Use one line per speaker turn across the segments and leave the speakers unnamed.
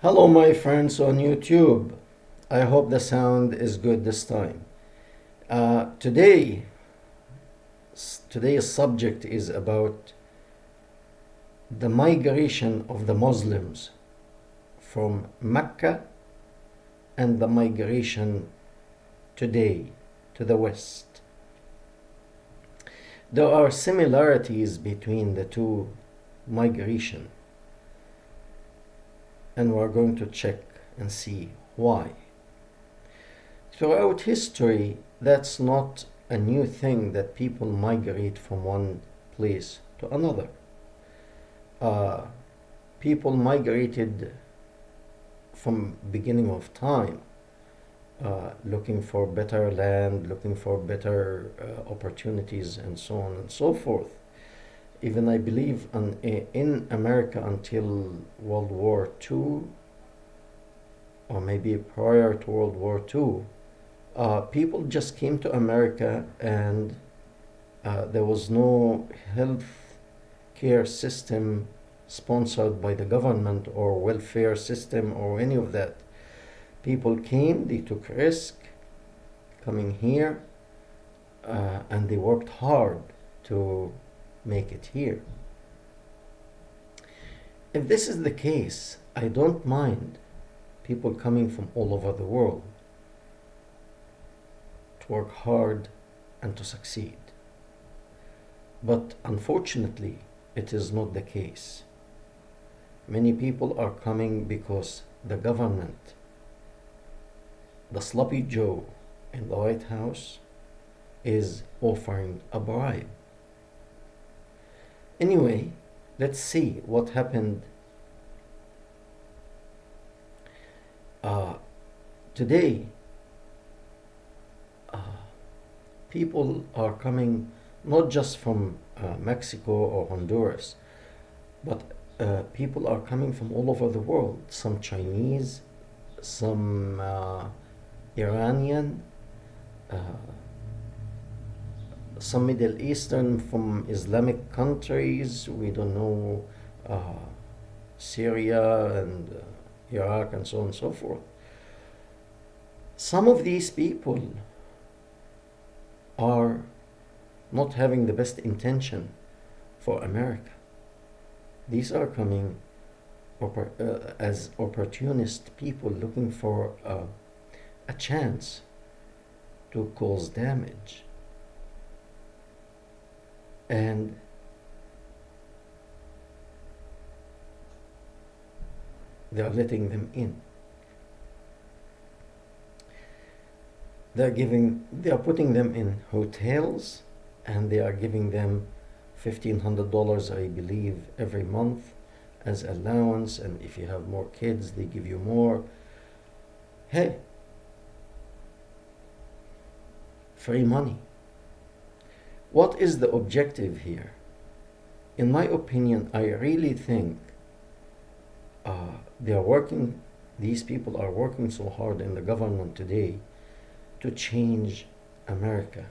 Hello, my friends on YouTube. I hope the sound is good this time. Uh, today, today's subject is about the migration of the Muslims from Mecca and the migration today to the West. There are similarities between the two migration, and we're going to check and see why. Throughout history, that's not a new thing that people migrate from one place to another. Uh, People migrated from beginning of time, looking for better land, looking for better opportunities, and so on and so forth. Even I believe in America until World War II, or maybe prior to World War II, people just came to America, and there was no health care system sponsored by the government or welfare system or any of that. People came, they took risk coming here, and they worked hard to make it here. If this is the case, I don't mind people coming from all over the world to work hard and to succeed. But unfortunately, it is not the case. Many people are coming because the government, the sloppy Joe in the White House, is offering a bribe. Anyway, let's see what happened. Today, people are coming not just from Mexico or Honduras, but people are coming from all over the world. Some Chinese, some Iranian, some Middle Eastern from Islamic countries. We don't know, Syria and Iraq and so on and so forth. Some of these people are not having the best intention for America. These are coming as opportunist people looking for a chance to cause damage. And they are letting them in. They are putting them in hotels, and they are giving them $1,500, I believe, every month as allowance. And if you have more kids, they give you more. Hey, free money. What is the objective here? In my opinion, I really think these people are working so hard in the government today to change America.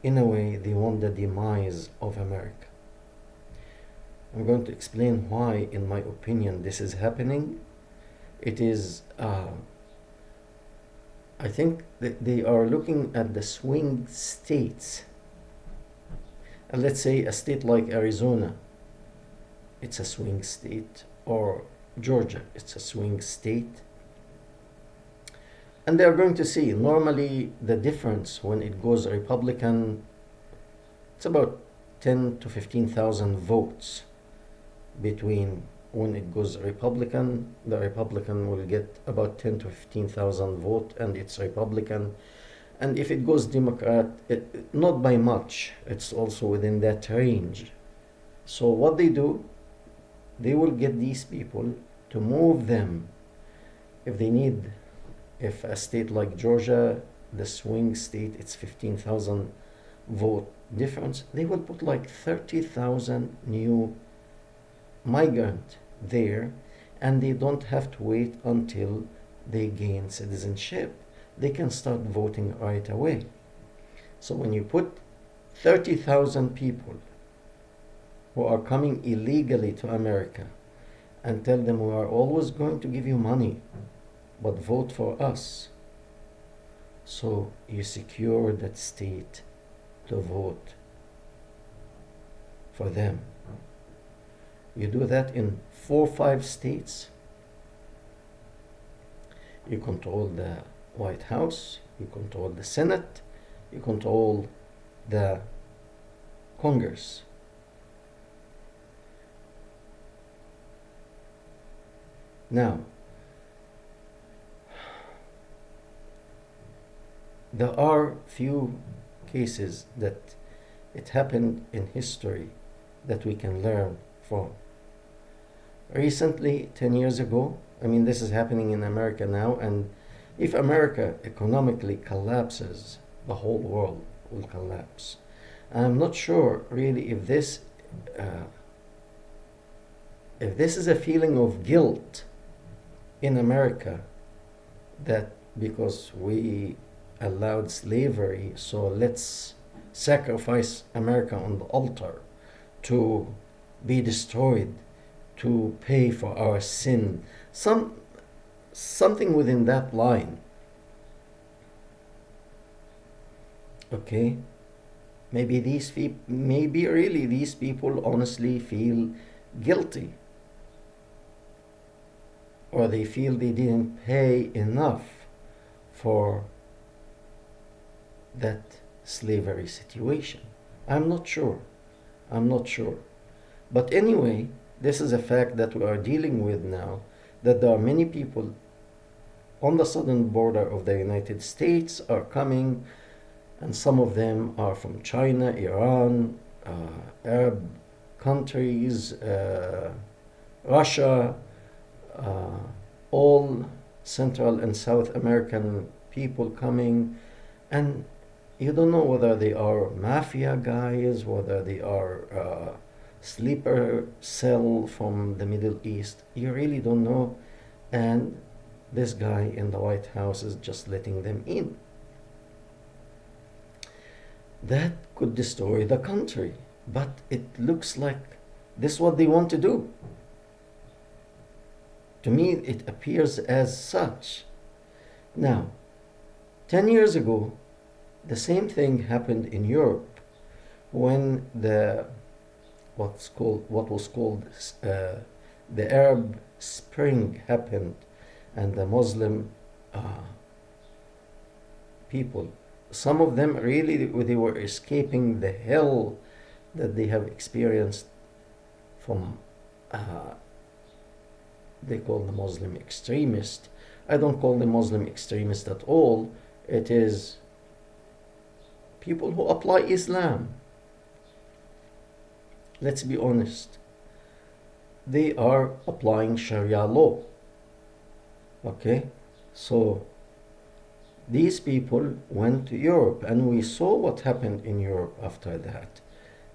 In a way, they want the demise of America. I'm going to explain why, in my opinion, this is happening. It is, I think that they are looking at the swing states. And let's say a state like Arizona, it's a swing state, or Georgia, it's a swing state. And they are going to see, normally the difference when it goes Republican, it's about 10 to 15,000 votes between when it goes Republican. The Republican will get about 10 to 15,000 votes, and it's Republican. And if it goes Democrat, not by much, it's also within that range. So what they do, they will get these people to move them. If a state like Georgia, the swing state, it's 15,000 vote difference, they will put like 30,000 new migrant there, and they don't have to wait until they gain citizenship. They can start voting right away. So when you put 30,000 people who are coming illegally to America, and tell them we are always going to give you money, but vote for us. So you secure that state to vote for them. You do that in 4 or 5 states. You control the White House, you control the Senate, you control the Congress. Now, there are few cases that it happened in history that we can learn from. Recently, 10 years ago, I mean, this is happening in America now, and if America economically collapses, the whole world will collapse. I'm not sure really if this is a feeling of guilt in America, that because we allowed slavery, so let's sacrifice America on the altar to be destroyed, to pay for our sin. Something within that line. Okay? Maybe really these people honestly feel guilty, or they feel they didn't pay enough for that slavery situation. I'm not sure. But anyway, this is a fact that we are dealing with now, that there are many people on the southern border of the United States are coming, and some of them are from China, Iran, Arab countries, Russia, all Central and South American people coming, and you don't know whether they are mafia guys, whether they are sleeper cell from the Middle East. You really don't know, and this guy in the White House is just letting them in. That could destroy the country, but it looks like this is what they want to do. To me, it appears as such. Now, 10 years ago, the same thing happened in Europe when what was called the Arab Spring happened, and the Muslim people, some of them really, they were escaping the hell that they have experienced from they call the Muslim extremist. I don't call them Muslim extremist at all. It is people who apply Islam. Let's be honest. They are applying Sharia law. Okay? So these people went to Europe, and we saw what happened in Europe after that.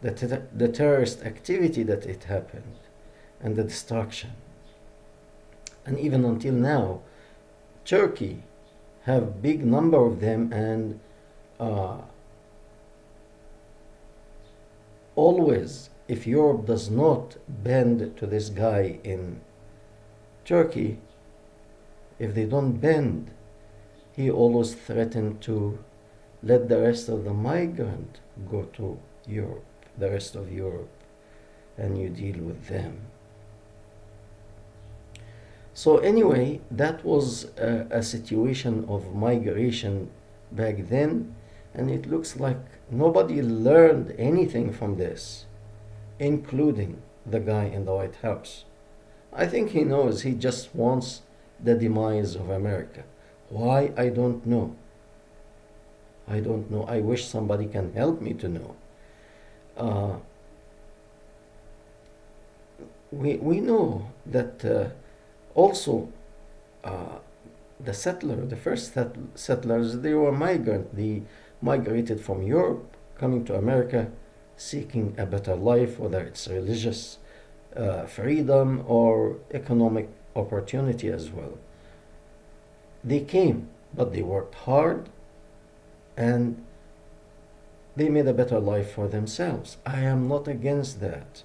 The terrorist activity that it happened, and the destruction. And even until now, Turkey have big number of them, and always, if Europe does not bend to this guy in Turkey, if they don't bend, he always threatened to let the rest of the migrant go to Europe, the rest of Europe, and you deal with them. So anyway, that was a situation of migration back then, and it looks like nobody learned anything from this, including the guy in the White House. I think he knows he just wants the demise of America. Why? I don't know. I wish somebody can help me to know. We know that also the first settlers, they were migrant. They migrated from Europe, coming to America, seeking a better life, whether it's religious freedom or economic opportunity as well. They came, but they worked hard, and they made a better life for themselves. I am not against that.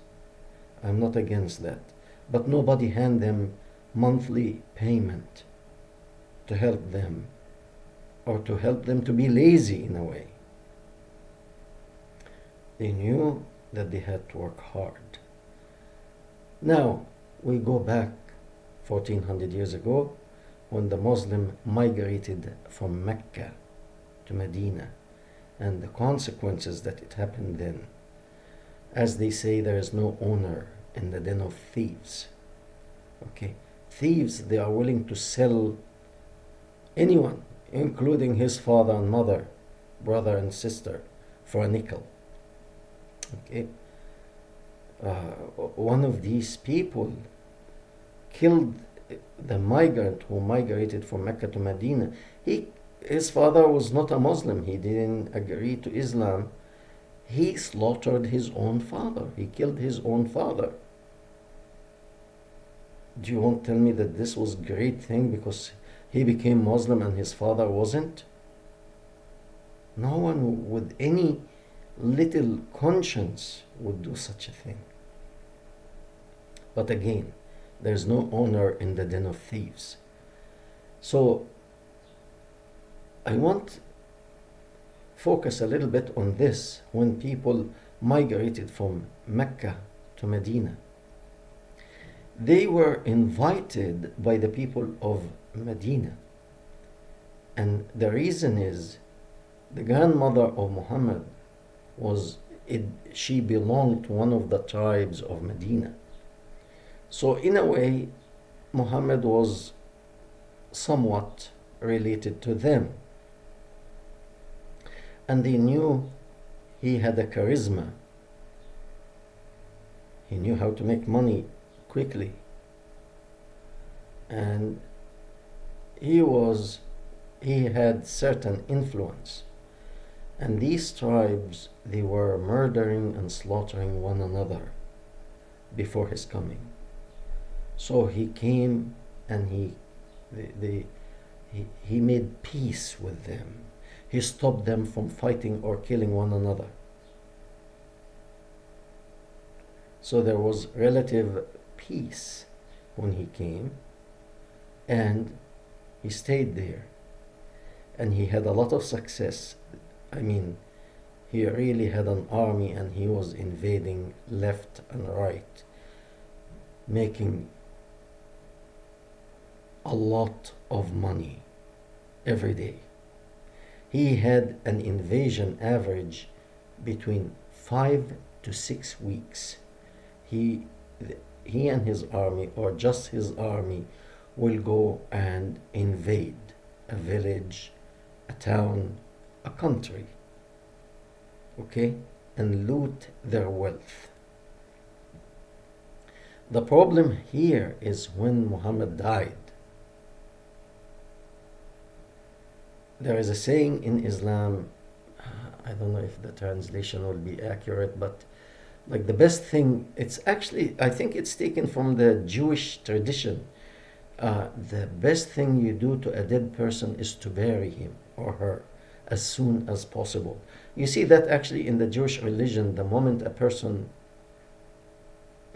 but nobody hand them monthly payment to help them, or to help them to be lazy in a way. They knew that they had to work hard. Now, we go back 1400 years ago when the Muslim migrated from Mecca to Medina, and the consequences that it happened then. As they say, there is no owner in the den of thieves. Okay? Thieves, they are willing to sell anyone, including his father and mother, brother and sister, for a nickel. Okay? One of these people killed the migrant who migrated from Mecca to Medina. His father was not a Muslim. He didn't agree to Islam. He slaughtered his own father. He killed his own father. Do you want to tell me that this was a great thing because he became Muslim and his father wasn't? No one with any little conscience would do such a thing. But again, there's no honor in the den of thieves. So I want focus a little bit on this. When people migrated from Mecca to Medina, they were invited by the people of Medina. And the reason is the grandmother of Muhammad she belonged to one of the tribes of Medina. So in a way, Muhammad was somewhat related to them. And they knew he had a charisma. He knew how to make money quickly. And he had certain influence. And these tribes, they were murdering and slaughtering one another before his coming. So he came and he made peace with them. He stopped them from fighting or killing one another. So there was relative peace when he came, and he stayed there. And he had a lot of success. I mean, he really had an army, and he was invading left and right, making a lot of money every day. He had an invasion average between 5 to 6 weeks. He and his army, or just his army, will go and invade a village, a town, a country, okay, and loot their wealth. The problem here is when Muhammad died. There is a saying in Islam, I don't know if the translation will be accurate, but like the best thing, it's actually, I think it's taken from the Jewish tradition. The best thing you do to a dead person is to bury him or her as soon as possible. You see that actually in the Jewish religion, the moment a person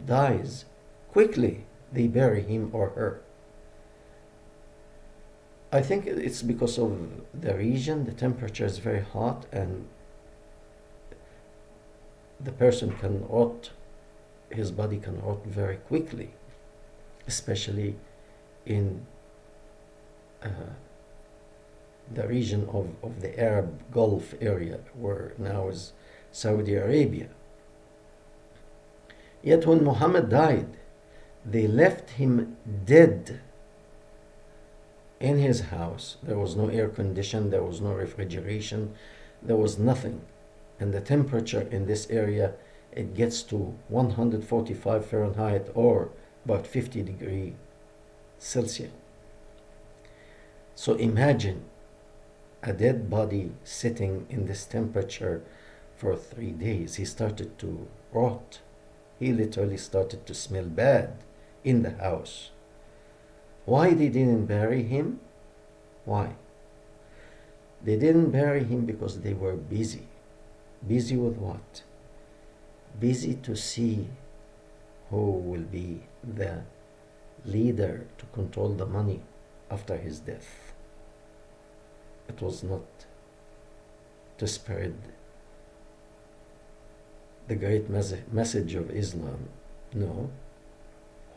dies, quickly they bury him or her. I think it's because of the region. The temperature is very hot, and the person can rot, his body can rot very quickly, especially in the region of the Arab Gulf area, where now is Saudi Arabia. Yet when Muhammad died, they left him dead in his house. There was no air condition, there was no refrigeration, there was nothing. And the temperature in this area, it gets to 145 Fahrenheit or about 50 degrees Celsius. So imagine a dead body sitting in this temperature for 3 days. He started to rot. He literally started to smell bad in the house. Why they didn't bury him? Why? They didn't bury him because they were busy. Busy with what? Busy to see who will be the leader to control the money after his death. It was not to spread the great message of Islam. No.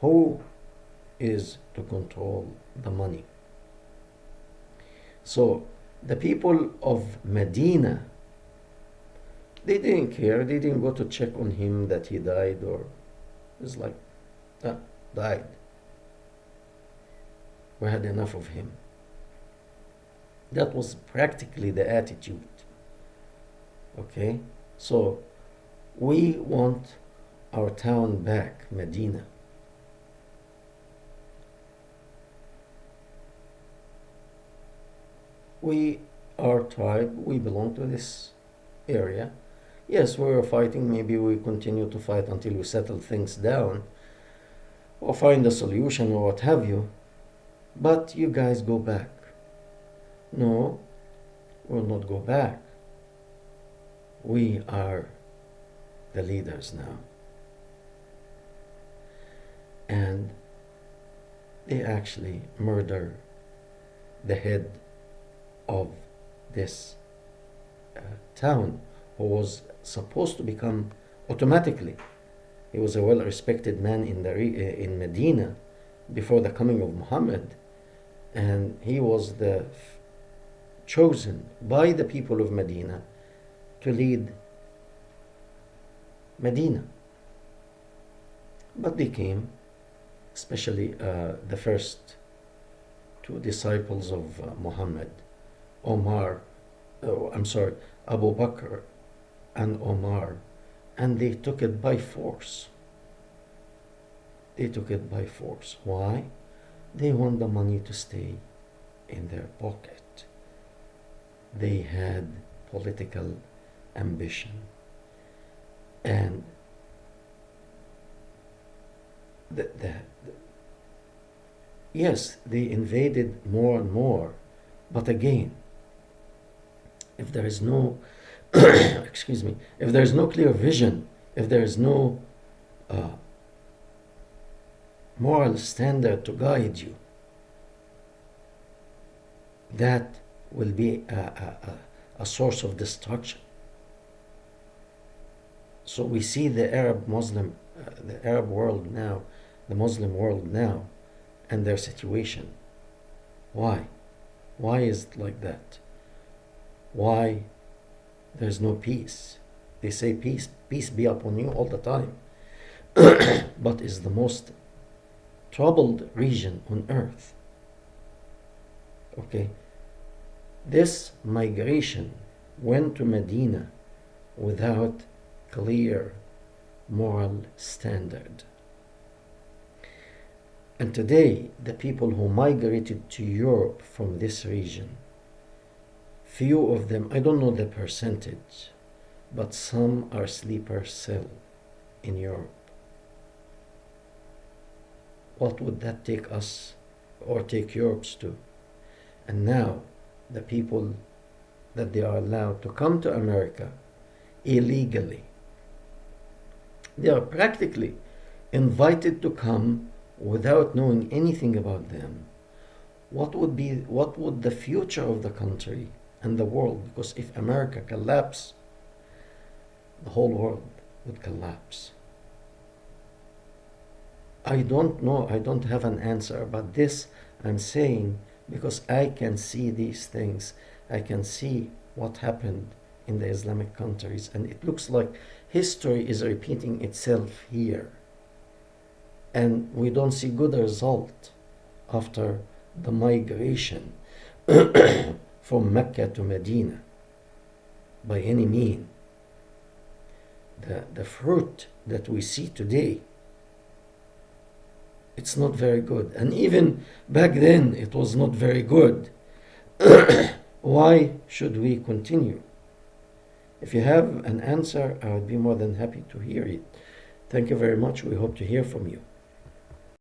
Who is to control the money? So the people of Medina, they didn't care. They didn't go to check on him that he died, or it's like, died. We had enough of him. That was practically the attitude. Okay? So we want our town back, Medina. We are tribe, we belong to this area. Yes, we were fighting, maybe we continue to fight until we settle things down or find a solution or what have you. But you guys go back. No, we'll not go back. We are the leaders now. And they actually murder the head of this town, who was supposed to become automatically. He was a well-respected man in Medina before the coming of Muhammad, and he was chosen by the people of Medina to lead Medina. But they came, especially the first two disciples of Muhammad, Abu Bakr and Omar, and they took it by force. They took it by force. Why? They want the money to stay in their pocket. They had political ambition. And yes, they invaded more and more, but again, if there is no excuse me, if there is no clear vision, if there is no moral standard to guide you, that will be a source of destruction. So we see the Arab world now, the Muslim world now, and their situation. Why? Why is it like that? Why there's no peace? They say peace be upon you all the time. But it's the most troubled region on earth. Okay? This migration went to Medina without clear moral standard. And today, the people who migrated to Europe from this region, few of them, I don't know the percentage, but some are sleeper cell in Europe. What would that take us or take Europe's to? And now, the people that they are allowed to come to America illegally, they are practically invited to come without knowing anything about them. What would the future of the country and the world? Because if America collapses, the whole world would collapse. I don't know, I don't have an answer, but this I'm saying because I can see these things. I can see what happened in the Islamic countries, and it looks like history is repeating itself here. And we don't see good result after the migration from Mecca to Medina by any mean. The fruit that we see today, it's not very good. And even back then, it was not very good. Why should we continue? If you have an answer, I would be more than happy to hear it. Thank you very much. We hope to hear from you.